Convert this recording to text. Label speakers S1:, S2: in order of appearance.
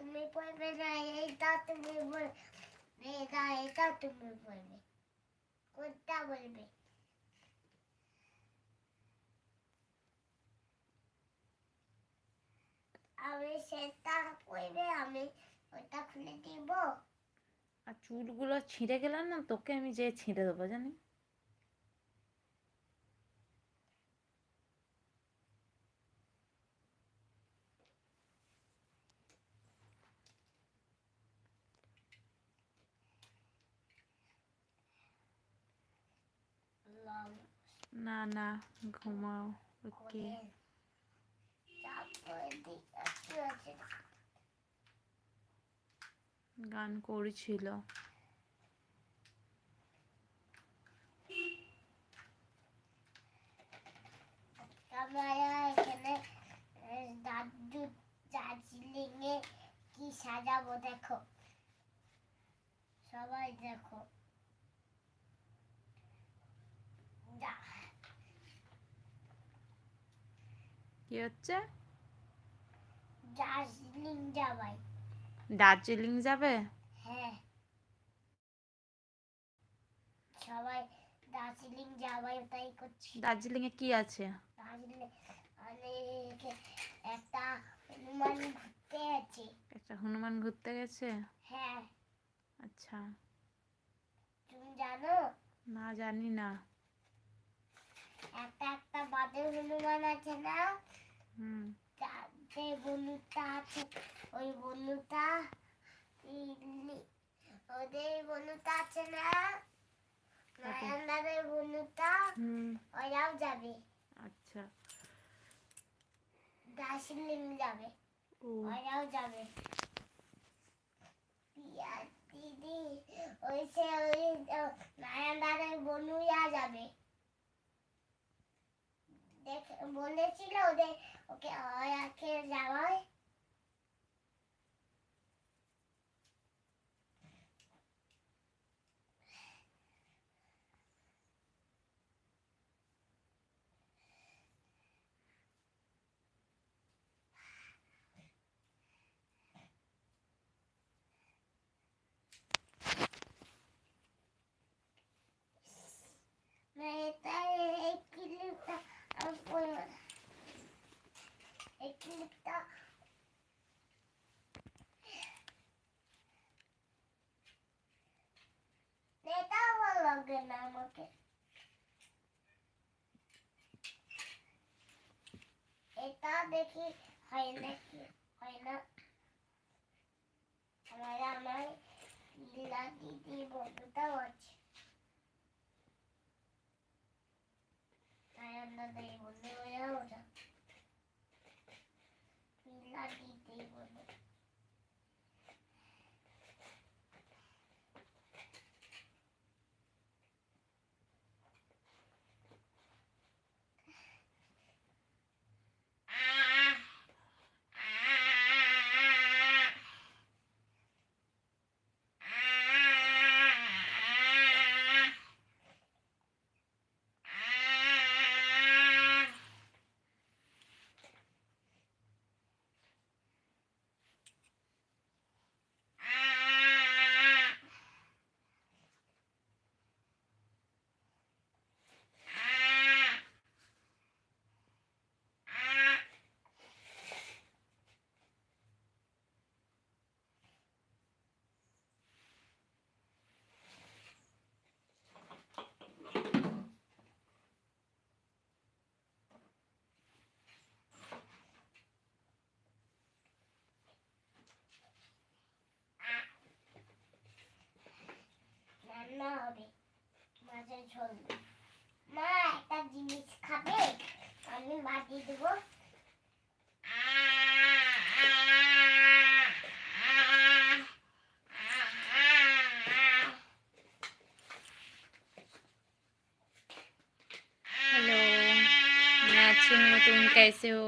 S1: তুমি পড়বে না, এইটা তুমি বলবে, এটা তুমি বলবে, কোনটা বলবে? আমি সেটা পড়বে, আমি ওটা খুলে দিব।
S2: আর চুলগুলো ছিঁড়ে গেল না, তোকে আমি যে ছিঁড়ে দেবো জানি। না না, ঘুমাও। ওকে, গান করছিল।
S1: আমরা এখানে দার্জিলিং এ কি সাজাবো দেখো, সবাই দেখো।
S2: কি হচ্ছে?
S1: দার্জিলিং যাবাই।
S2: দার্জিলিং যাবে?
S1: হ্যাঁ, সবাই দার্জিলিং যাবাই, তাই করছি।
S2: দার্জিলিং এ কি আছে?
S1: দার্জিলিং একটা হনুমান ঘুরতে আছে।
S2: একটা হনুমান ঘুরতে গেছে?
S1: হ্যাঁ।
S2: আচ্ছা,
S1: তুমি জানো?
S2: না, জানি না।
S1: একটা বাদে হনুমান আছে না, যে বন্ধুটা আছে, ওই বন্ধুটা ওদের বন্ধুটা আছে না, নারায়ণদাদের বন্ধুটা, ওরাও যাবে।
S2: আচ্ছা,
S1: দার্জিলিং যাবে, ওরাও যাবে। দিদি ওই নারায়ণদাদের বন্ধুরা যাবে, বলেছিল ওদের, ওকে ওকে যাওয়ায়। এটা এই ক্লিপটা এটা ভালো লাগে না আমাকে। এটা দেখি হয় নাকি, হয় না। আমার লীলা দিদি বন্ধুটাও আছে, নারায়ণদাদের বন্ধু হয়েও ওটা লীলা দিদি বন্ধু। রান্না হবে মাছের ঝোল। মা একটা জিনিস খাবে, আমি বাটি দেবো।
S2: हेलो, मैं अच्छी हूँ, तुम कैसे हो?